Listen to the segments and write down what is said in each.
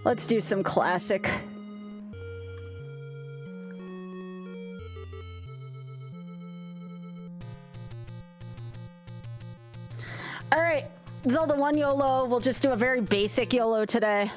Let's do some classic. All right, Zelda 1 YOLO. We'll just do a very basic YOLO today.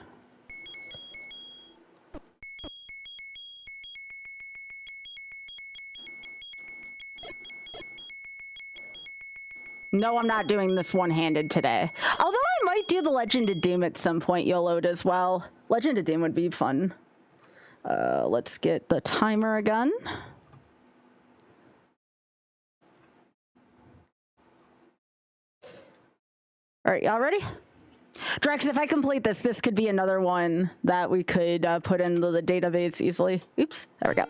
No, I'm not doing this one-handed today. Although I might do the Legend of Doom at some point YOLO'd as well. Legend of Doom would be fun. Let's get the timer again. All right, y'all ready? Drex, if I complete this, this could be another one that we could put into the database easily. Oops, there we go.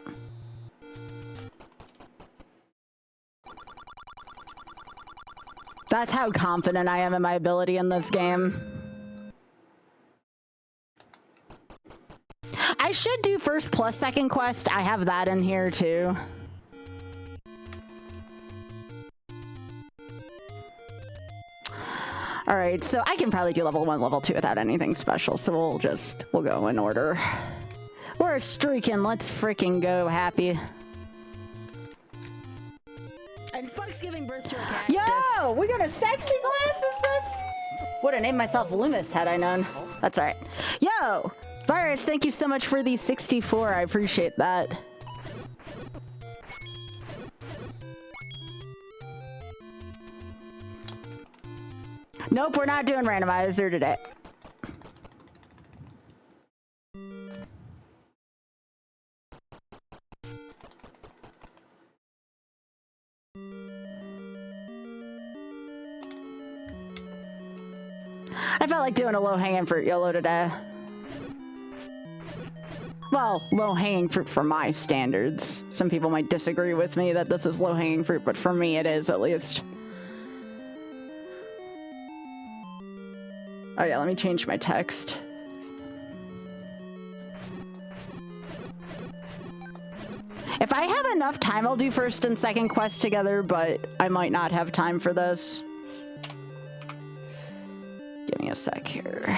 That's how confident I am in my ability in this game. I should do first plus second quest. I have that in here too. All right, so I can probably do level 1, level 2 without anything special, so we'll go in order. We're streaking, let's freaking go, Happy. And Spark's giving birth to a cactus. Yo, we got a sexy glasses this? Would have named myself Loomis had I known. That's all right. Yo, Virus, thank you so much for the 64, I appreciate that. Nope, we're not doing randomizer today. I felt like doing a low-hanging fruit YOLO today. Well, low-hanging fruit for my standards. Some people might disagree with me that this is low-hanging fruit, but for me it is, at least. Oh yeah, let me change my text. If I have enough time, I'll do first and second quest together, but I might not have time for this. Give me a sec here.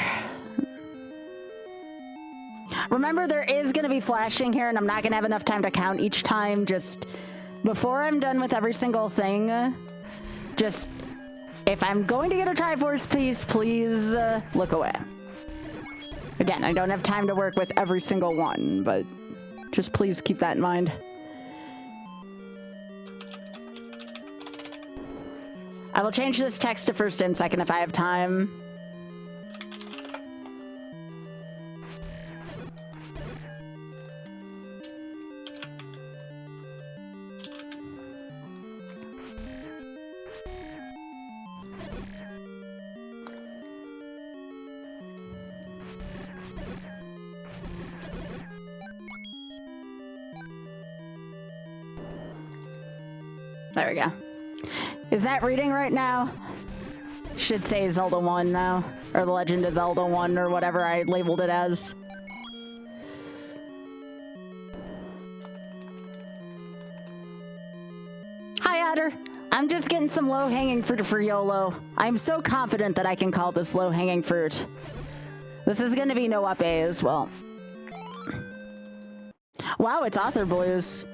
Remember, there is going to be flashing here, and I'm not going to have enough time to count each time. Just before I'm done with every single thing, just... if I'm going to get a Triforce piece, please look away. Again, I don't have time to work with every single one, but just please keep that in mind. I will change this text to first and second if I have time. There we go. Is that reading right now? Should say Zelda 1 now. Or The Legend of Zelda 1 or whatever I labeled it as. Hi, Otter. I'm just getting some low-hanging fruit for YOLO. I'm so confident that I can call this low-hanging fruit. This is going to be no up A as well. Wow, it's Author Blues.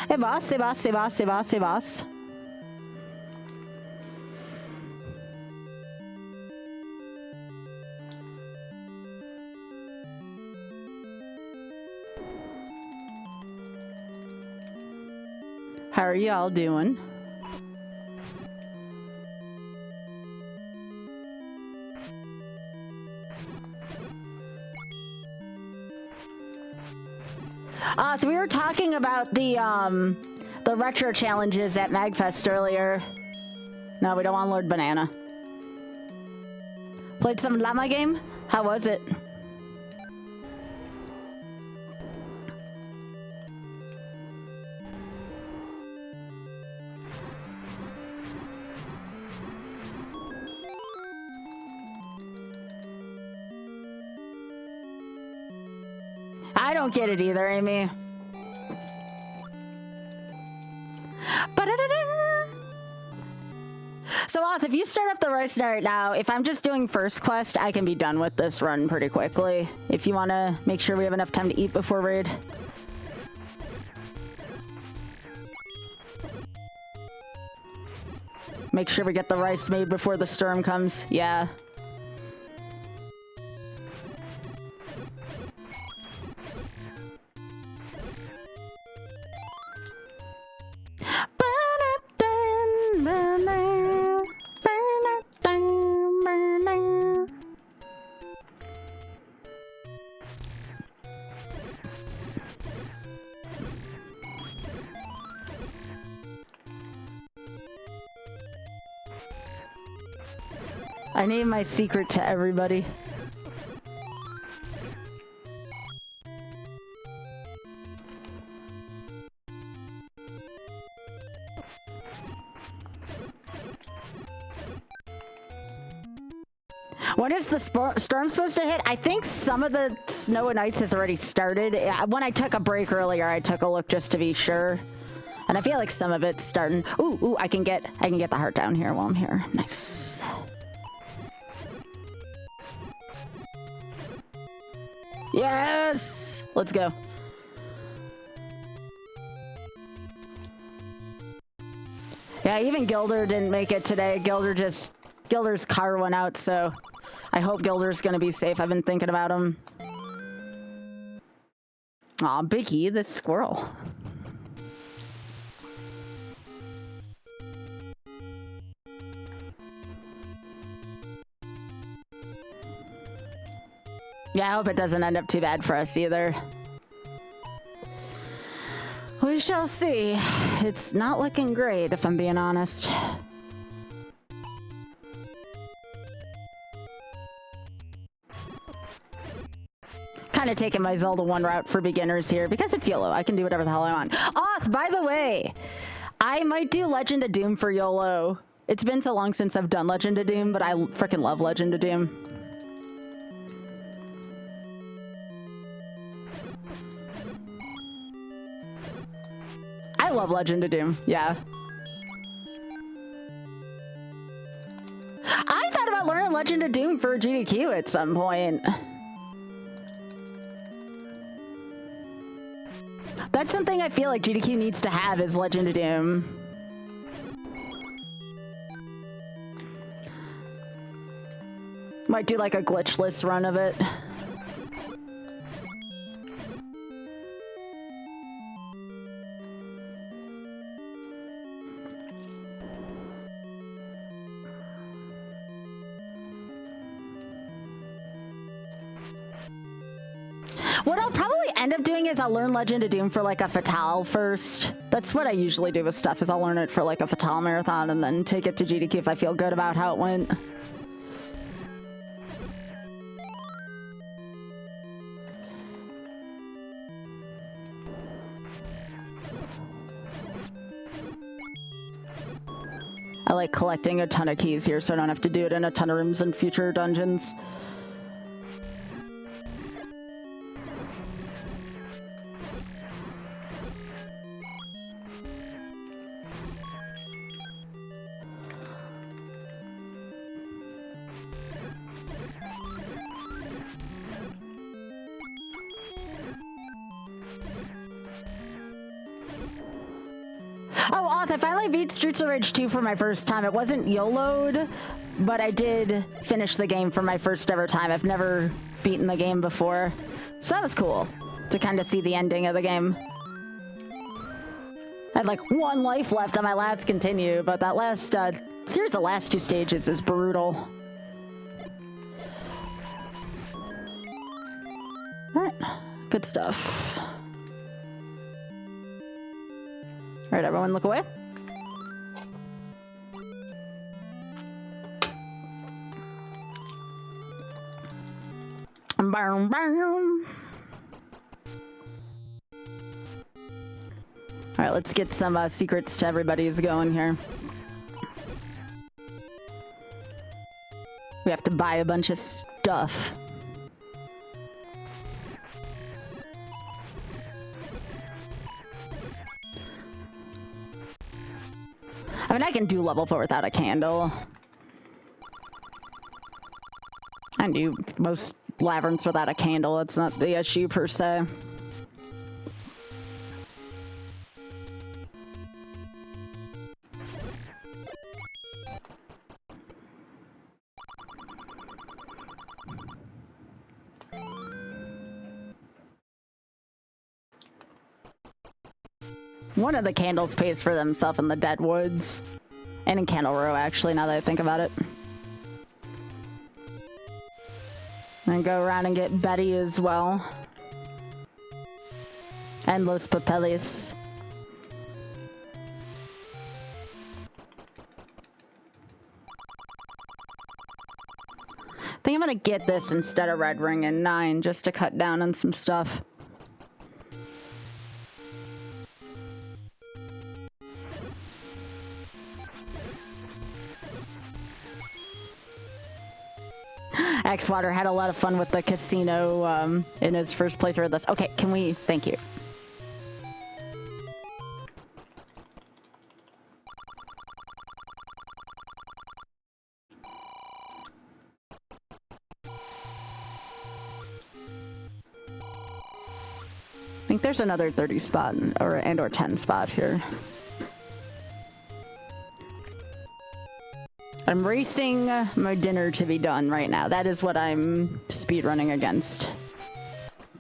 Hey boss, hey boss, hey boss, hey boss, hey boss. How are y'all doing? So we were talking about the retro challenges at MagFest earlier. No, we don't want Lord Banana. Played some llama game? How was it? I don't get it either, Amy. So, Oth, if you start up the race right now, if I'm just doing first quest, I can be done with this run pretty quickly. If you want to make sure we have enough time to eat before raid. Make sure we get the rice made before the storm comes. Yeah. I name my secret to everybody. When is the storm supposed to hit? I think some of the snow and ice has already started. When I took a break earlier, I took a look just to be sure. And I feel like some of it's starting. Ooh, I can get the heart down here while I'm here. Nice. Yes! Let's go. Yeah, even Gilder didn't make it today. Gilder's car went out, so I hope Gilder's gonna be safe. I've been thinking about him. Aw, Biggie, the squirrel. Yeah, I hope it doesn't end up too bad for us either. We shall see. It's not looking great, if I'm being honest. Kind of taking my Zelda 1 route for beginners here because it's YOLO. I can do whatever the hell I want. Oth, by the way, I might do Legend of Doom for YOLO. It's been so long since I've done Legend of Doom, but I freaking love Legend of Doom. I love Legend of Doom, yeah. I thought about learning Legend of Doom for GDQ at some point. That's something I feel like GDQ needs to have is Legend of Doom. Might do like a glitchless run of it. What I'll probably end up doing is I'll learn Legend of Doom for like a Fatale first. That's what I usually do with stuff, is I'll learn it for like a Fatale marathon and then take it to GDQ if I feel good about how it went. I like collecting a ton of keys here so I don't have to do it in a ton of rooms in future dungeons. Oh, Oth, I finally beat Streets of Rage 2 for my first time. It wasn't YOLO'd, but I did finish the game for my first ever time. I've never beaten the game before. So that was cool to kind of see the ending of the game. I had like 1 life left on my last continue, but that last series, the last 2 stages is brutal. Alright, good stuff. All right, everyone look away. Boom, boom. All right, let's get some secrets to everybody who's going here. We have to buy a bunch of stuff. I mean, I can do level 4 without a candle. I can do most labyrinths without a candle. It's not the issue per se. One of the candles pays for themselves in the Dead Woods. And in Candle Row, actually, now that I think about it. And go around and get Betty as well. And Los Papeles. I think I'm gonna get this instead of Red Ring and 9 just to cut down on some stuff. X-Water had a lot of fun with the casino in his first playthrough of this. Okay, can we... Thank you. I think there's another 30 spot or 10 spot here. I'm racing my dinner to be done right now. That is what I'm speedrunning against.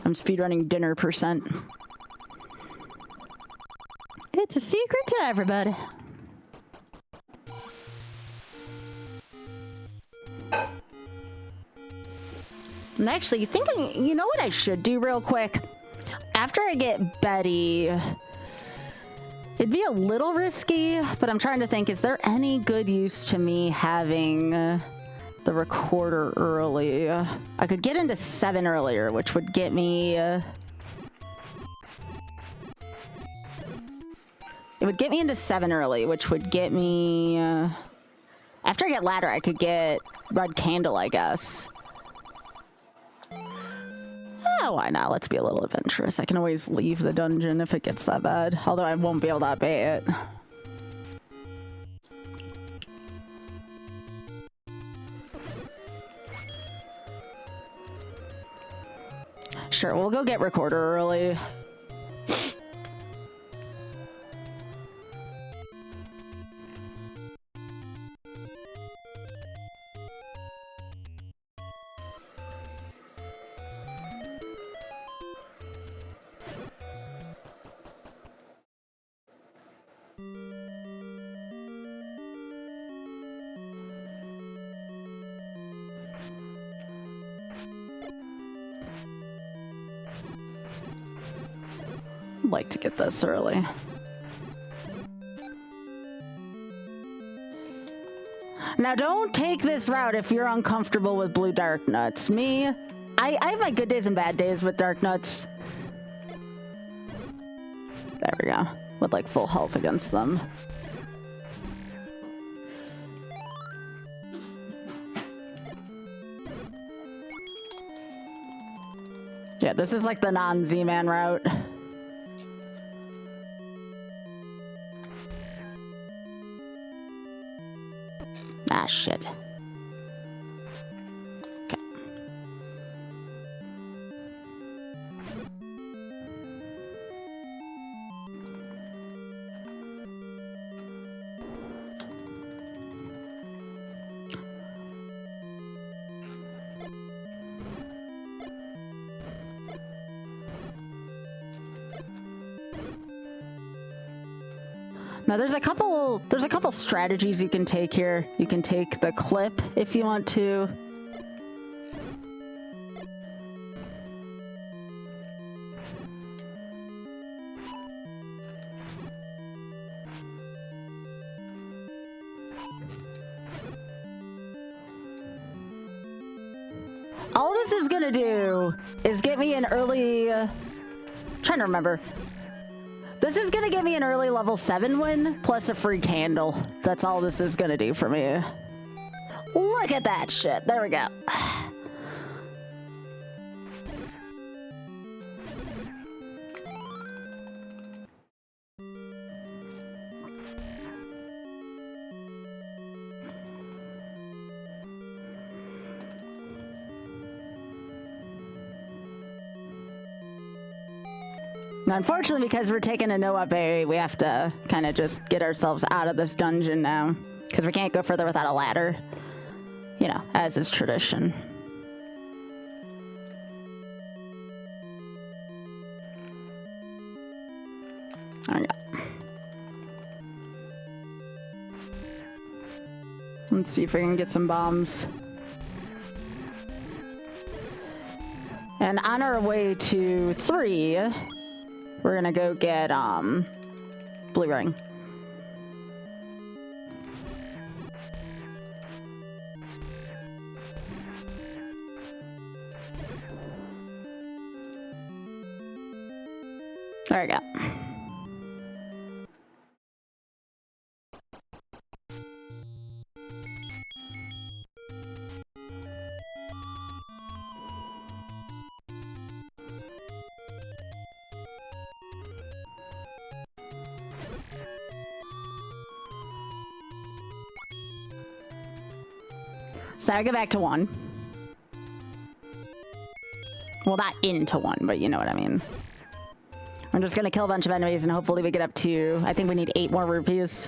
I'm speedrunning dinner percent. It's a secret to everybody. I'm actually thinking, you know what I should do real quick? After I get Betty... It'd be a little risky, but I'm trying to think, is there any good use to me having the recorder early? I could get into 7 earlier, which would get me... it would get me into 7 early, which would get me... after I get Ladder, I could get Red Candle, I guess. Oh, why not? Let's be a little adventurous. I can always leave the dungeon if it gets that bad. Although I won't be able to obey it. Sure, we'll go get Recorder early. Like to get this early. Now don't take this route if you're uncomfortable with blue dark nuts. Me, I have my good days and bad days with dark nuts. There we go. With like full health against them. Yeah, this is like the non-Z-Man route. Ah, shit. Okay. Now there's a couple strategies you can take here. You can take the clip if you want to. All this is gonna do is get me an early trying to remember. This is gonna give me an early level 7 win, plus a free candle. That's all this is gonna do for me. Look at that shit. There we go. Now, unfortunately, because we're taking a no-up area, we have to kind of just get ourselves out of this dungeon now. Because we can't go further without a ladder. You know, as is tradition. Alright. Let's see if we can get some bombs. And on our way to 3, we're gonna go get blue ring. There we go. So I go back to 1. Well, not into 1, but you know what I mean. I'm just gonna kill a bunch of enemies and hopefully we get up to, I think we need 8 more rupees.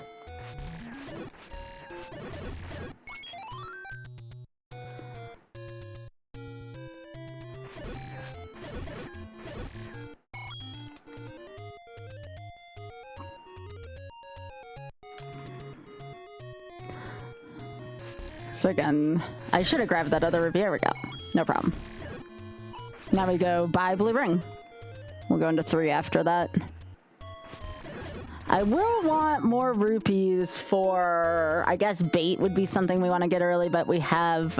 So again, I should have grabbed that other rupee. Here we go. No problem. Now we go buy blue ring. We'll go into 3 after that. I will want more rupees for, I guess bait would be something we want to get early, but we have,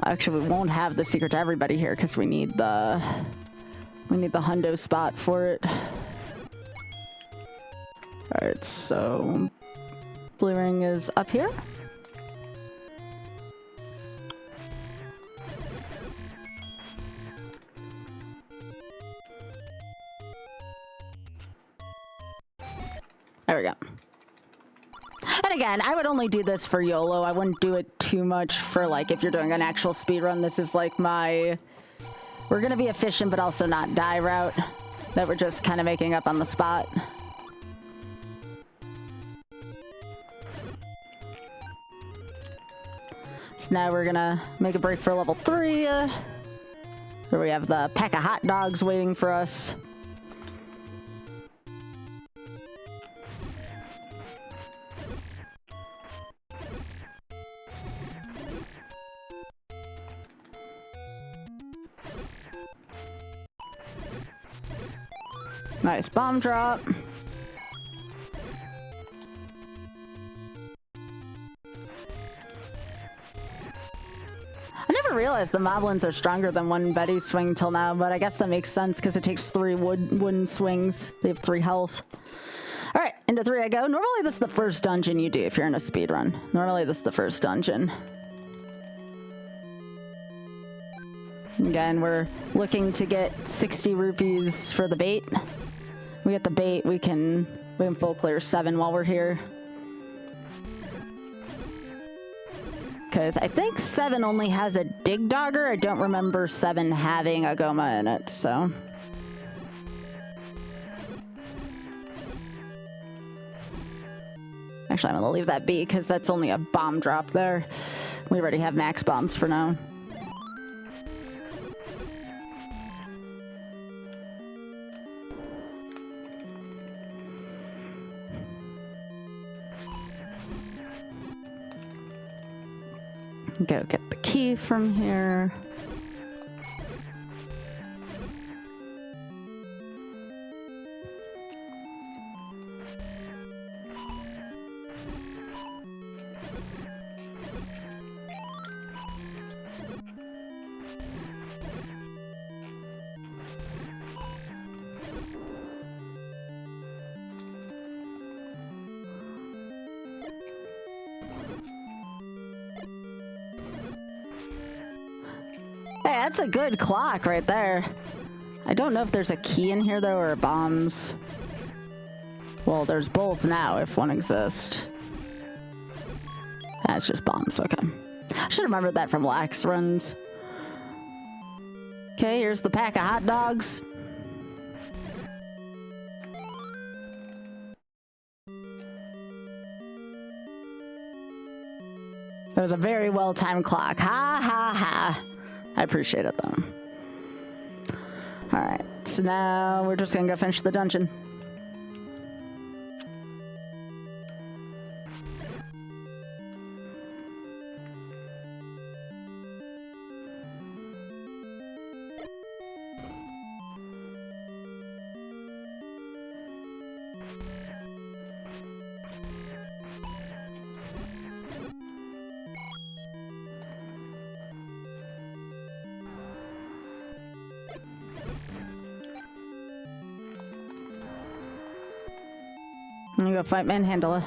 actually we won't have the secret to everybody here because we need the hundo spot for it. Alright, so blue ring is up here. There we go. And again, I would only do this for YOLO. I wouldn't do it too much for, like, if you're doing an actual speed run. This is like my, we're gonna be efficient but also not die route that we're just kind of making up on the spot. So now we're gonna make a break for level 3. Where we have the pack of hot dogs waiting for us. Nice bomb drop. I never realized the moblins are stronger than one Betty swing till now, but I guess that makes sense because it takes 3 wooden swings. They have 3 health. All right, into 3 I go. Normally this is the first dungeon you do if you're in a speed run. Normally this is the first dungeon. Again, we're looking to get 60 rupees for the bait. We get the bait, we can full clear 7 while we're here. Because I think 7 only has a dig dogger. I don't remember 7 having a goma in it, so. Actually, I'm gonna leave that be because that's only a bomb drop there. We already have max bombs for now. Go get the key from here. Hey, that's a good clock right there. I don't know if there's a key in here, though, or bombs. Well, there's both now, if one exists. That's just bombs, okay. I should have remembered that from lax runs. Okay, here's the pack of hot dogs. It was a very well-timed clock. Ha ha ha. I appreciate it though. Alright, so now we're just gonna go finish the dungeon. I'm gonna go fight Manhandla.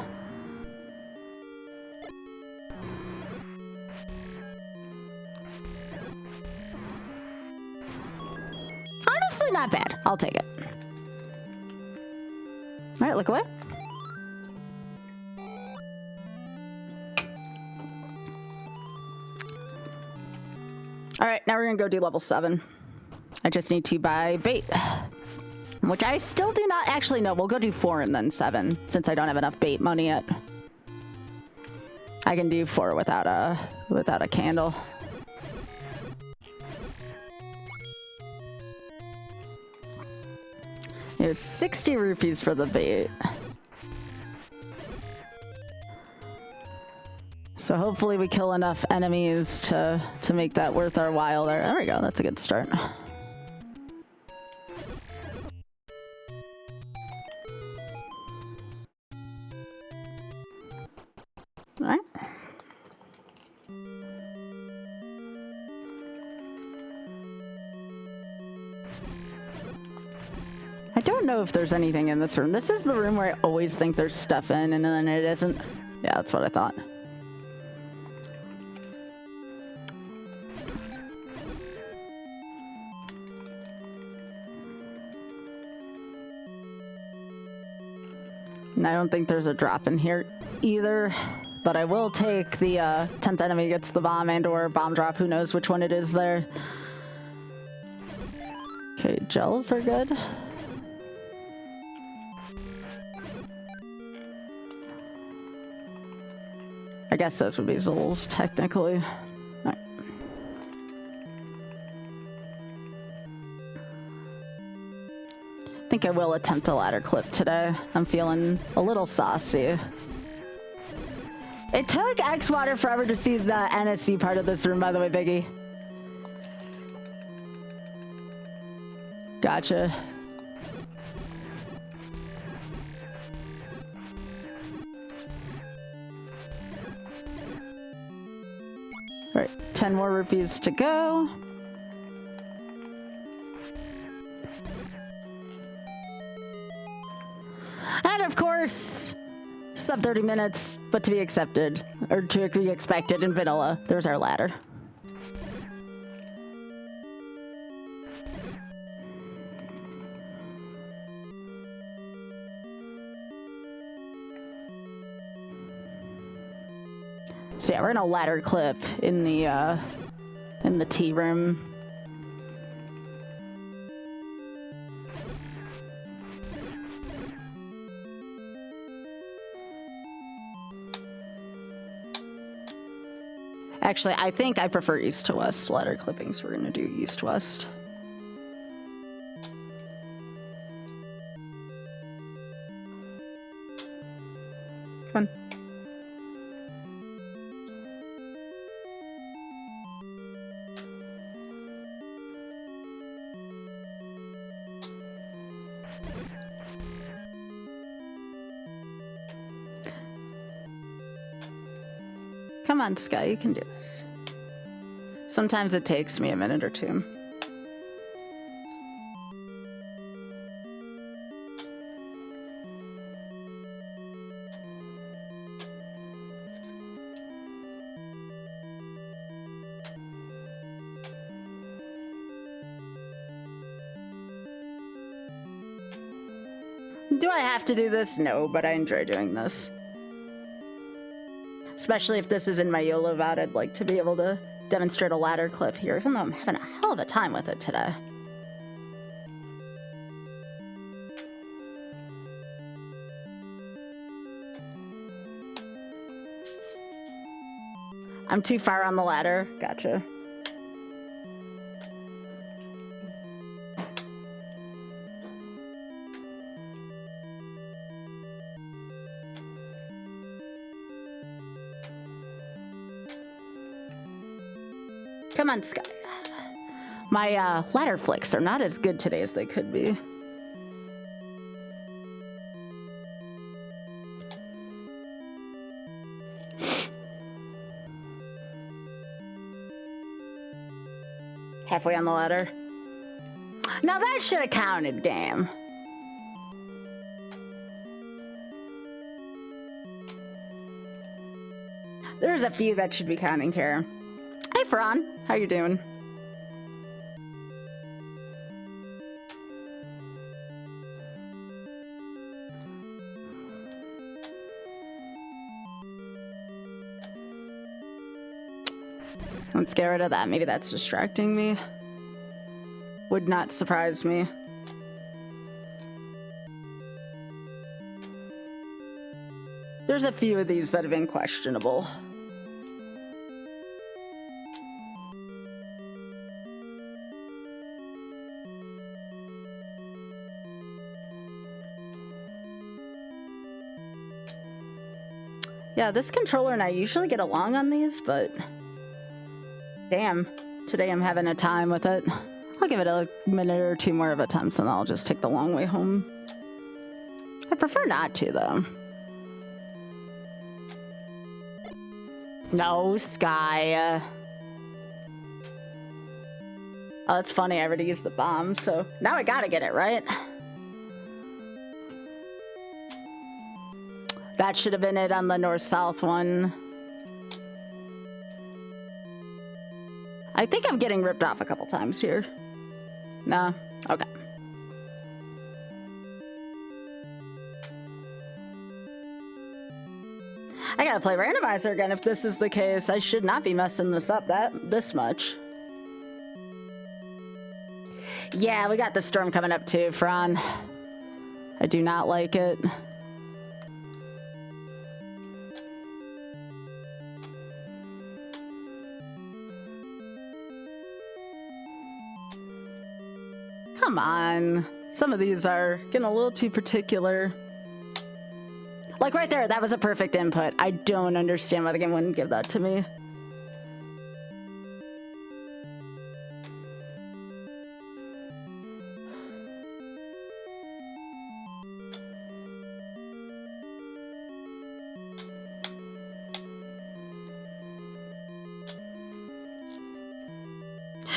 Honestly, not bad. I'll take it. All right, look away. All right, now we're gonna go do level 7. I just need to buy bait. Which I still do not actually know. We'll go do 4 and then 7, since I don't have enough bait money yet. I can do 4 without a candle. It was 60 rupees for the bait. So hopefully we kill enough enemies to make that worth our while there. There we go, that's a good start. Alright. I don't know if there's anything in this room. This is the room where I always think there's stuff in and then it isn't. Yeah, that's what I thought. And I don't think there's a drop in here either, but I will take the 10th enemy gets the bomb and or bomb drop. Who knows which one it is there. Okay, gels are good. I guess those would be Zols, technically. All right. I think I will attempt a ladder clip today. I'm feeling a little saucy. It took X-Water forever to see the NSC part of this room, by the way, Biggie. Gotcha. All right, 10 more rupees to go. And of course, sub 30 minutes, but to be accepted, or to be expected in vanilla. There's our ladder. So yeah, we're gonna ladder clip in the tea room. Actually, I think I prefer east to west ladder clipping, so we're gonna do east west. Come on. Come on, Sky, you can do this. Sometimes it takes me a minute or two. Do I have to do this? No, but I enjoy doing this. Especially if this is in my YOLO VOD, I'd like to be able to demonstrate a ladder clip here, even though I'm having a hell of a time with it today. I'm too far on the ladder. Gotcha. Come on, Sky. My ladder flicks are not as good today as they could be. Halfway on the ladder. Now that should have counted, game. There's a few that should be counting here. Hey, Fran. How you doing? Let's get rid of that. Maybe that's distracting me. Would not surprise me. There's a few of these that have been questionable. Yeah, this controller and I usually get along on these, but damn, today I'm having a time with it. I'll give it a minute or two more of attempts and I'll just take the long way home. I prefer not to, though. No, Sky. Oh, that's funny. I already used the bomb, so now I gotta get it, right? That should have been it on the north-south one. I think I'm getting ripped off a couple times here. Nah? Okay. I gotta play randomizer again if this is the case. I should not be messing this up this much. Yeah, we got the storm coming up too, Fran. I do not like it. Come on. Some of these are getting a little too particular. Like right there, that was a perfect input. I don't understand why the game wouldn't give that to me.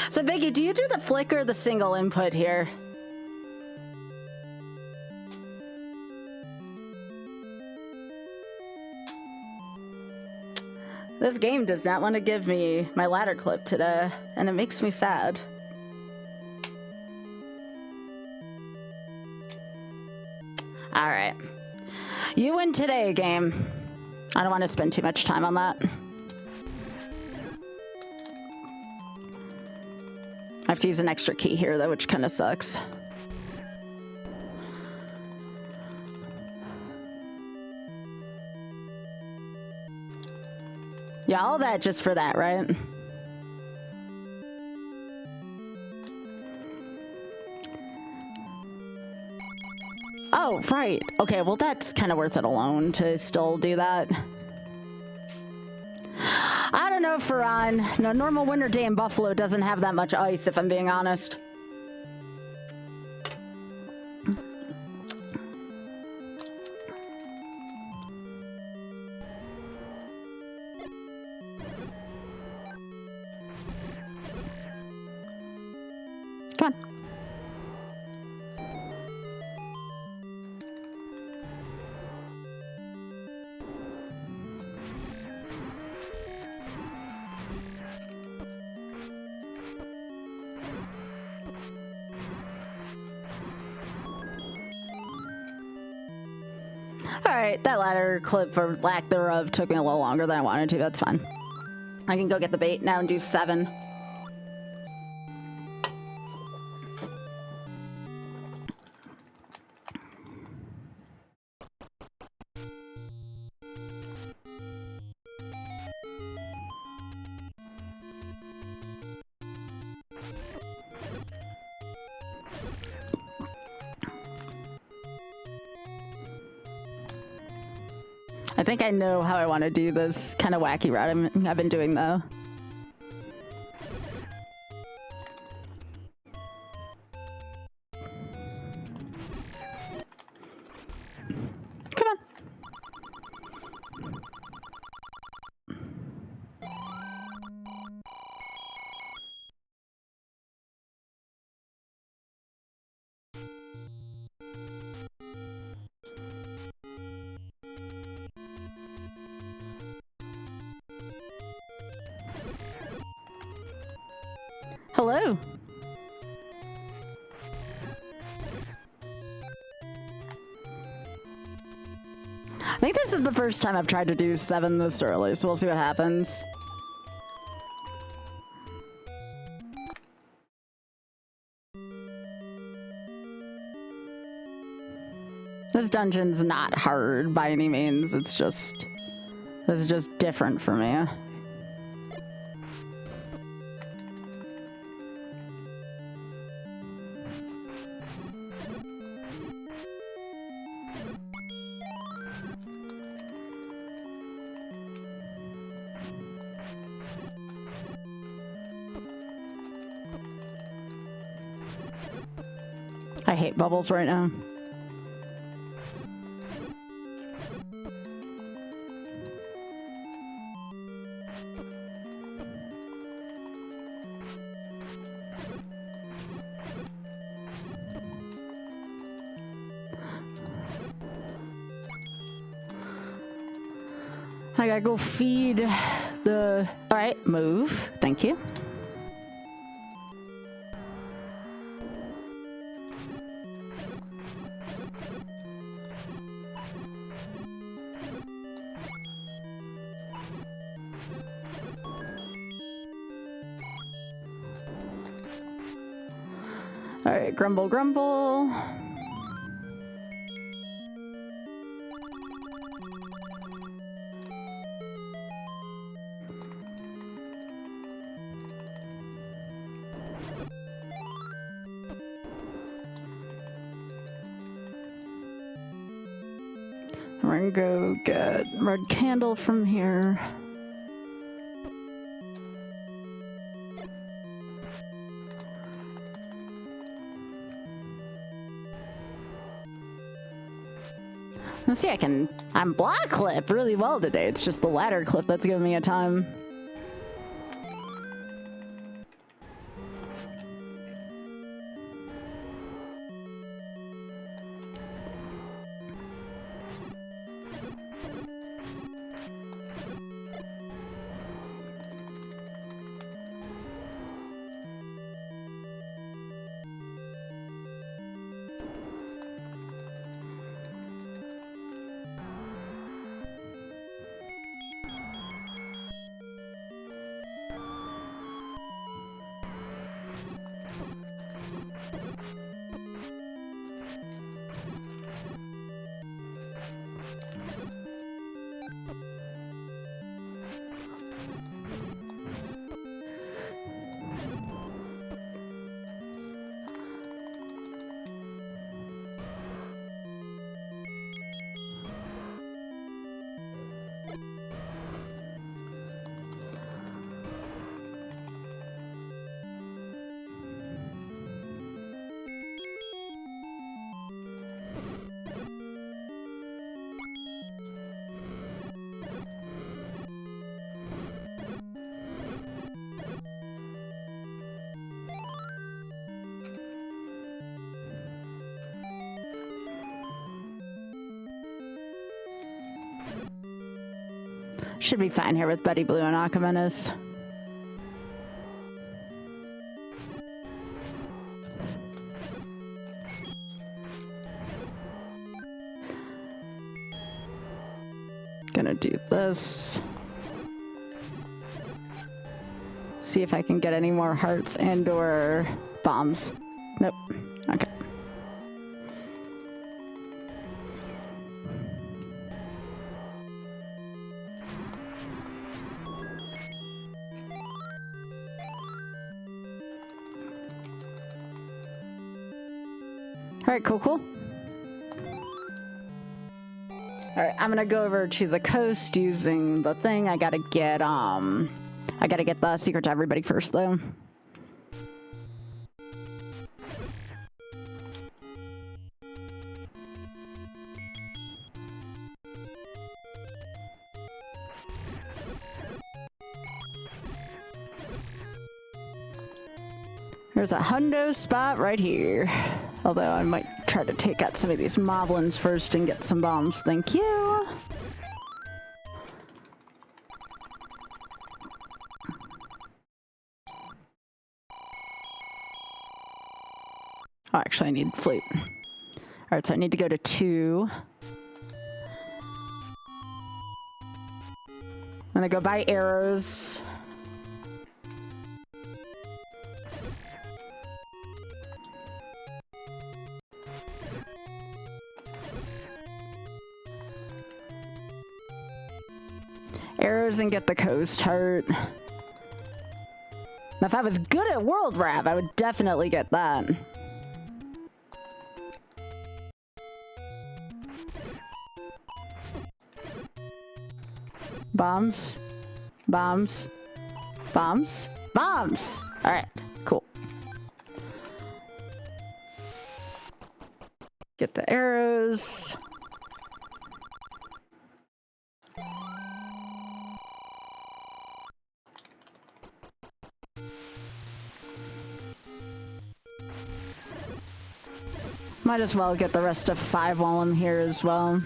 So, Biggie, do you do the flick or the single input here? This game does not want to give me my ladder clip today, and it makes me sad. All right. You win today, game. I don't want to spend too much time on that. I have to use an extra key here, though, which kind of sucks. Yeah, all that just for that, right? Oh, right. Okay, well, that's kind of worth it alone to still do that. I don't know, Ferran. No, normal winter day in Buffalo doesn't have that much ice, if I'm being honest. Come on. Alright, that ladder clip, or lack thereof, took me a little longer than I wanted to. That's fine. I can go get the bait now and do 7. I think I know how I want to do this kind of wacky route I've been doing though. Come on. Hello. I think this is the first time I've tried to do 7 this early, so we'll see what happens. This dungeon's not hard by any means, it's just... this is just different for me. I hate bubbles right now. I gotta go feed the... All right, move. Thank you. All right, grumble, grumble. We're gonna go get red candle from here. Let's see, I'm block clip really well today. It's just the ladder clip that's giving me a time. Should be fine here with Betty Blue and Aquamenus. Gonna do this. see if I can get any more hearts and or bombs. Nope. Okay. Alright, cool. Alright, I'm gonna go over to the coast using the thing. I gotta get the secret to everybody first, though. There's a hundo spot right here. Although I might try to take out some of these moblins first and get some bombs. Thank you. Oh, actually I need flute. Alright, so I need to go to 2. I'm gonna go buy arrows. Arrows and get the coast heart. Now, if I was good at world wrap, I would definitely get that. Bombs. Bombs. Bombs. Bombs! Alright, cool. Get the arrows. Might as well get the rest of 5 while I'm here as well.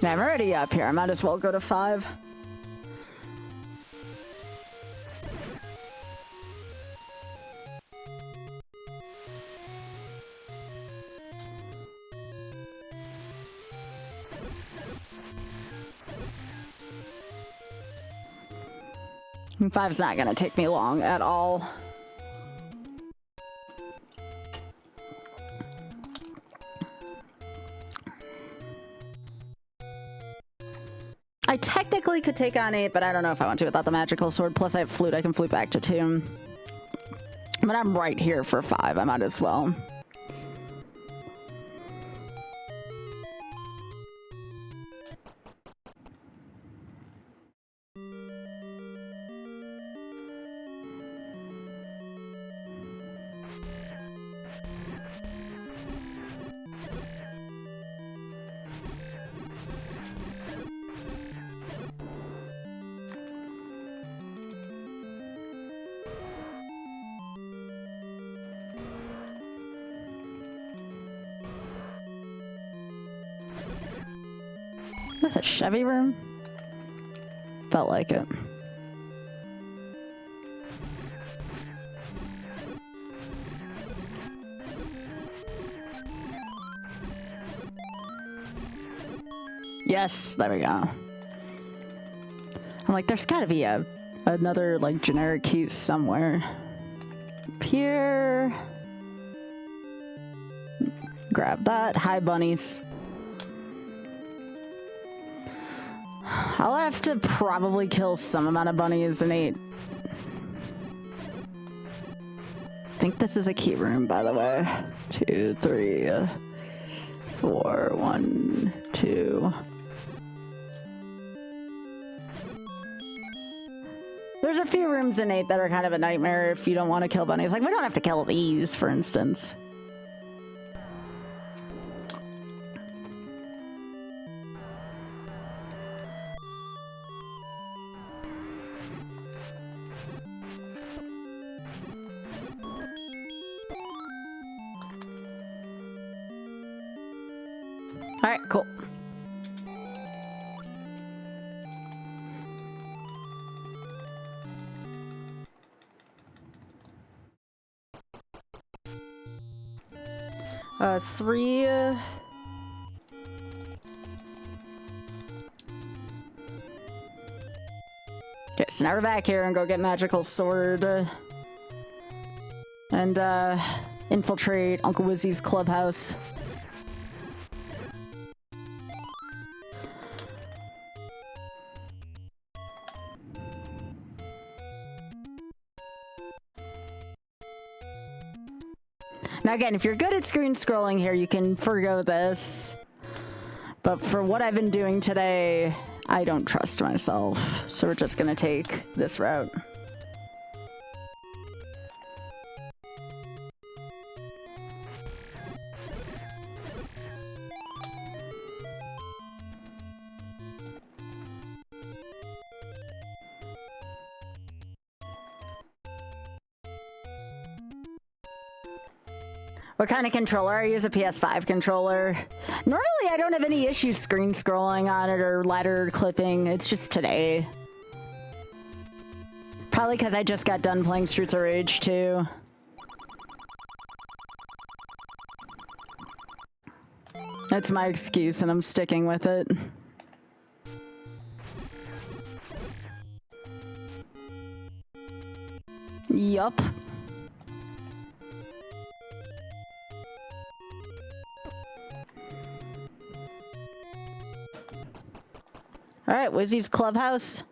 Now I'm already up here. I might as well go to 5. And 5's not gonna take me long at all. I technically could take on 8, but I don't know if I want to without the magical sword. Plus I have flute. I can flute back to 2. But I'm right here for 5. I might as well. Is it Chevy room? Felt like it. Yes, there we go. I'm like, there's gotta be another like generic key somewhere. Up here. Grab that. Hi, bunnies. I'll have to probably kill some amount of bunnies and 8. I think this is a key room, by the way. 2, 3, 4, 1, 2. There's a few rooms in 8 that are kind of a nightmare if you don't want to kill bunnies. Like, we don't have to kill these, for instance. Alright, cool. Three... Okay, so now we're back here and go get magical sword. And, infiltrate Uncle Wizzy's clubhouse. Now again, if you're good at screen scrolling here, you can forgo this. But for what I've been doing today, I don't trust myself. So we're just gonna take this route. What kind of controller? I use a PS5 controller. Normally I don't have any issues screen scrolling on it or ladder clipping. It's just today. Probably because I just got done playing Streets of Rage 2. That's my excuse and I'm sticking with it. Yup. All right, Wizzy's clubhouse.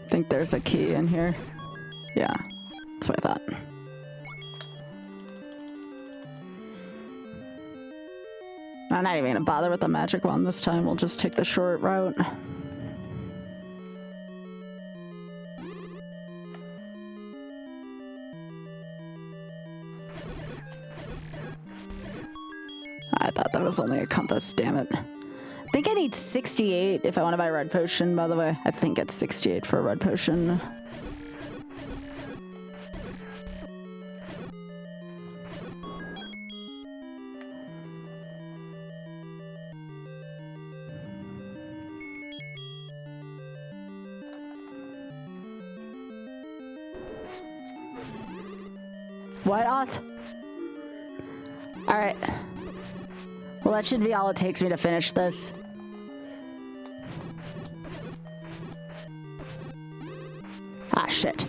I think there's a key in here. Yeah, that's what I thought. I'm not even gonna bother with the magic wand this time. We'll just take the short route. I thought that was only a compass, damn it. I think I need 68 if I want to buy a red potion, by the way. I think it's 68 for a red potion. What off? All right. Well, that should be all it takes me to finish this. Ah, shit.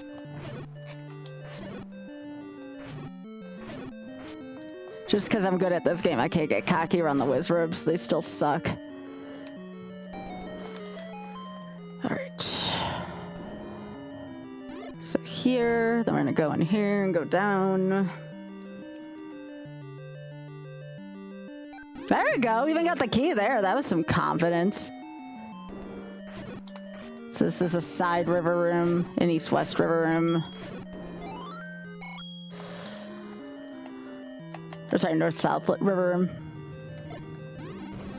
Just because I'm good at this game, I can't get cocky around the Wizrobes. They still suck. Alright. So here, then we're gonna go in here and go down. There we go, even got the key there. That was some confidence. So this is a side river room, an east-west river room. Or sorry, north-south river room.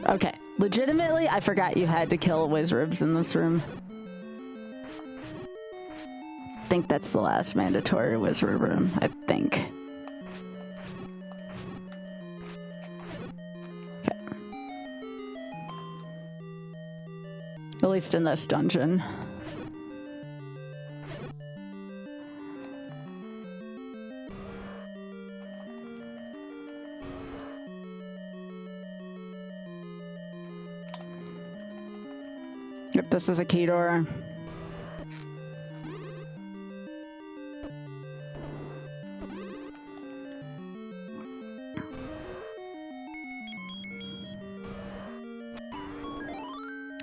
Okay, legitimately, I forgot you had to kill Wizrobes in this room. I think that's the last mandatory Wizrobe room, I think. At least in this dungeon. Yep, this is a key door.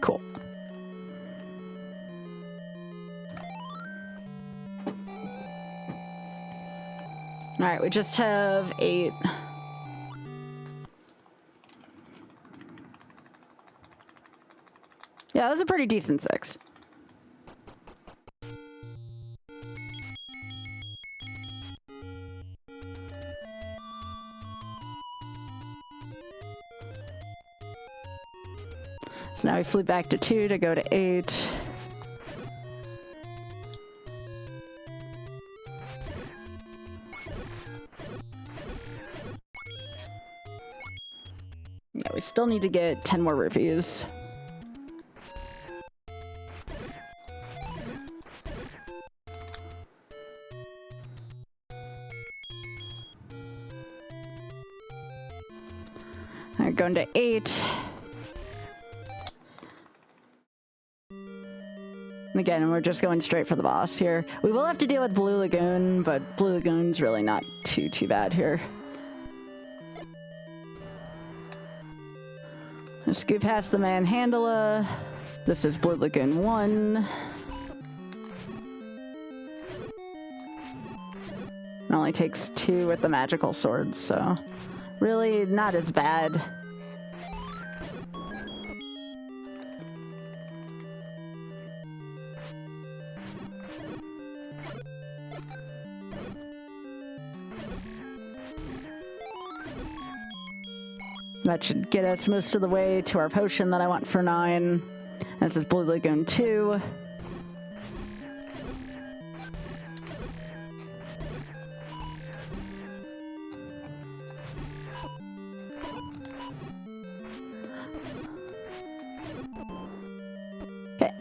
Cool. All right, we just have 8. Yeah, that was a pretty decent 6. So now we flew back to 2 to go to 8. we still need to get 10 more rupees. All right, going to 8. And again, we're just going straight for the boss here. We will have to deal with Blue Lagoon, but Blue Lagoon's really not too bad here. Let's scoot past the Manhandla. This is Blue Lagoon 1. It only takes 2 with the magical swords, so really not as bad. That should get us most of the way to our potion that I want for 9. This is Blue Lagoon 2. Okay.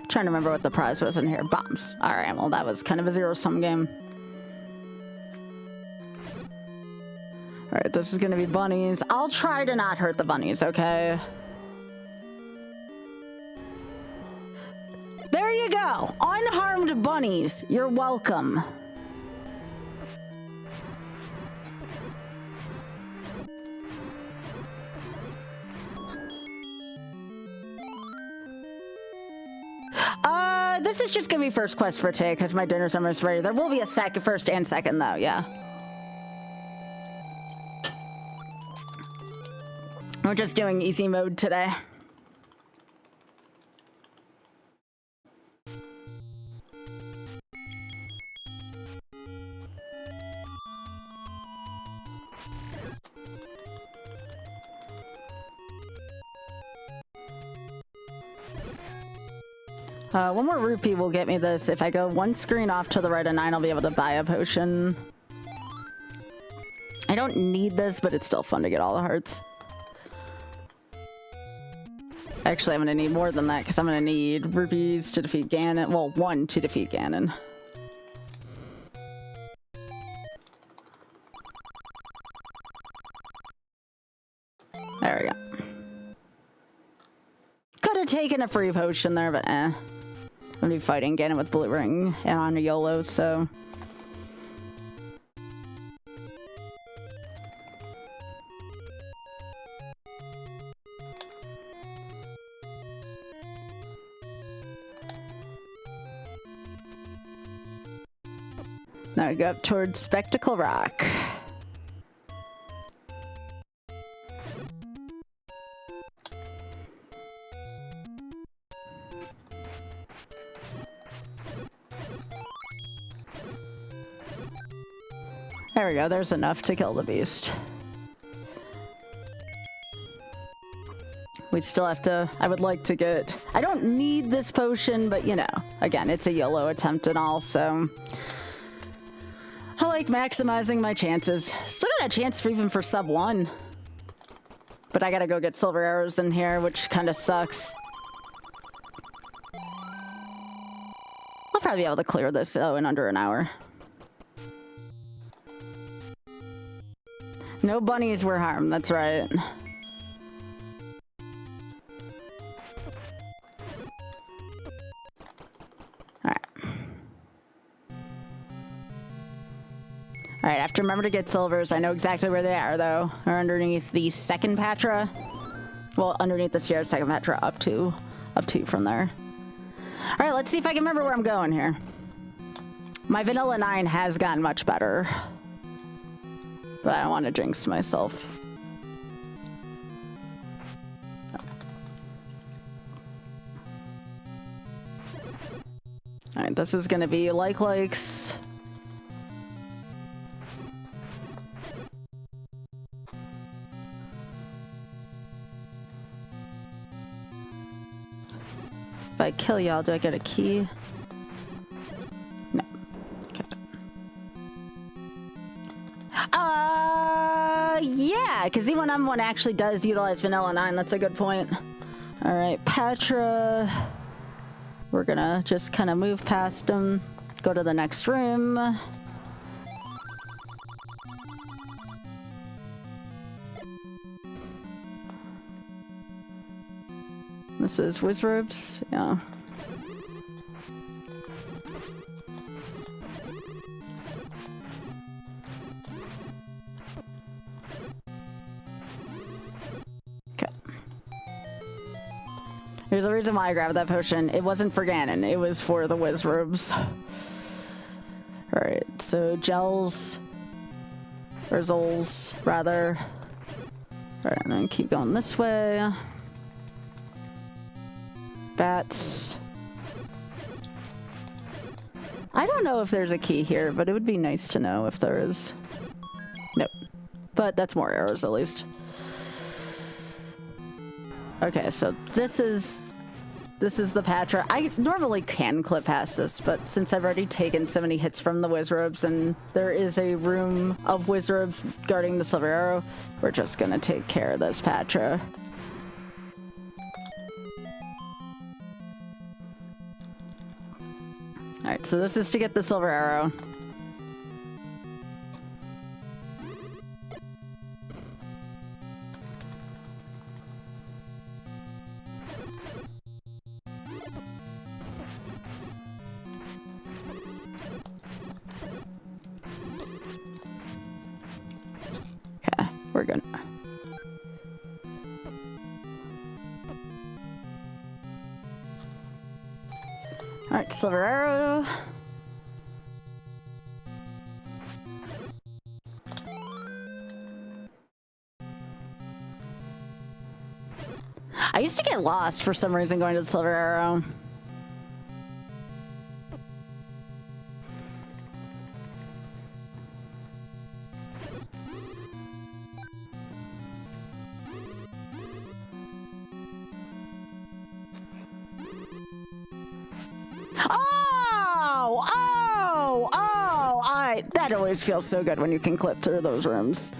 Trying to remember what the prize was in here. Bombs. Alright, well that was kind of a zero-sum game. Alright, this is gonna be bunnies. I'll try to not hurt the bunnies, okay? There you go! Unharmed bunnies! You're welcome. This is just gonna be first quest for today because my dinner's almost ready. There will be a first and second though, yeah. We're just doing easy mode today. One more rupee will get me this. If I go one screen off to the right of 9, I'll be able to buy a potion. I don't need this, but it's still fun to get all the hearts. Actually, I'm going to need more than that because I'm going to need rupees to defeat Ganon. Well, 1 to defeat Ganon. There we go. Could have taken a free potion there, but eh. I'm gonna be fighting Ganon with Blue Ring and on a YOLO, so. Now we go up towards Spectacle Rock. There we go, there's enough to kill the beast. We still have to, I would like to get, I don't need this potion, but you know, again, it's a YOLO attempt and all, so. I like maximizing my chances. Still got a chance for even for sub 1. But I gotta go get silver arrows in here, which kind of sucks. I'll probably be able to clear this though in under an hour. No bunnies were harmed, that's right. Alright. Alright, I have to remember to get silvers. I know exactly where they are, though. They're underneath the second Patra. Well, underneath the stairs, second Patra, up two from there. Alright, let's see if I can remember where I'm going here. My vanilla 9 has gotten much better. But I don't want to jinx myself. Alright, this is gonna be likes. If I kill y'all, do I get a key? No. Okay. Yeah, because E1M1 actually does utilize Vanilla 9. That's a good point. All right, Patra. We're gonna just kind of move past them, go to the next room. This is Wizrobes, yeah. Okay. There's a reason why I grabbed that potion. It wasn't for Ganon, it was for the Wizrobes. Alright, so gels, or Zols, rather. Alright, and then keep going this way. Bats. I don't know if there's a key here, but it would be nice to know if there is. Nope. But that's more arrows at least. Okay, so this is the Patra. I normally can clip past this, but since I've already taken so many hits from the Wizrobes and there is a room of Wizrobes guarding the Silver Arrow, we're just gonna take care of this Patra. Alright, so this is to get the Silver Arrow. Okay, we're good. Alright, Silver Arrow. I used to get lost for some reason going to the Silver Arrow. That always feels so good when you can clip through those rooms.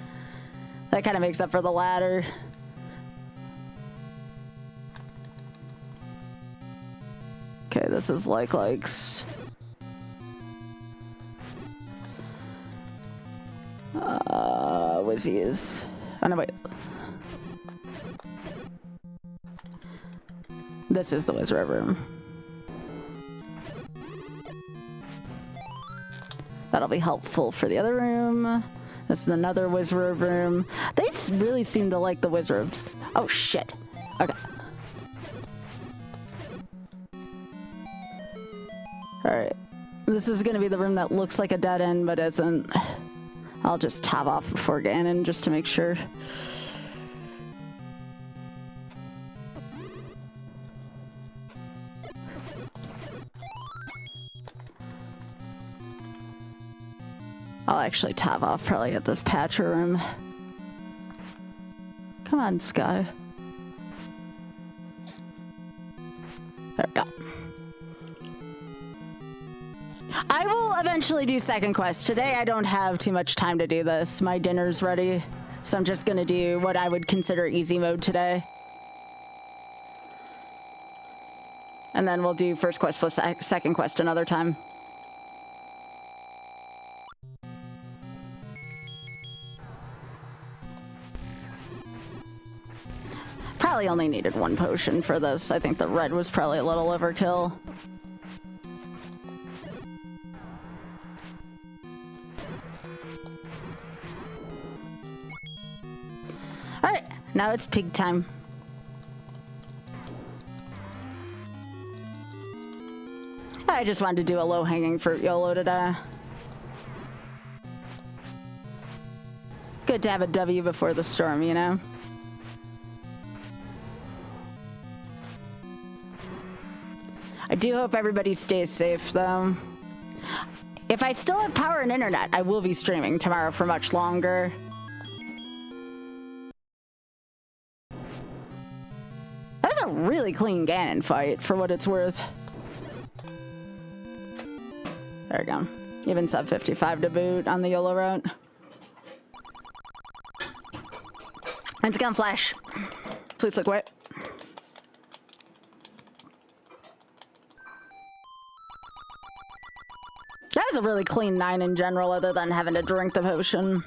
That kind of makes up for the ladder. Okay, this is likes. Wizzies. Oh no, wait. This is the Wizard room. That'll be helpful for the other room. This is another Wizard room. They really seem to like the Wizards. Oh shit. Okay. Alright. This is gonna be the room that looks like a dead end, but isn't. I'll just top off before Ganon just to make sure. I'll actually top off probably at this Patra room. Come on, Sky. There we go. I will eventually do second quest. Today I don't have too much time to do this. My dinner's ready, so I'm just gonna do what I would consider easy mode today. And then we'll do first quest plus second quest another time. Probably only needed one potion for this. I think the red was probably a little overkill. Alright, now it's pig time. I just wanted to do a low-hanging fruit YOLO today. Good to have a W before the storm, you know? I do hope everybody stays safe, though. If I still have power and internet, I will be streaming tomorrow for much longer. That was a really clean Ganon fight, for what it's worth. There we go. Even sub 55 to boot on the YOLO route. It's gonna flash. Please look away. That was a really clean 9 in general, other than having to drink the potion.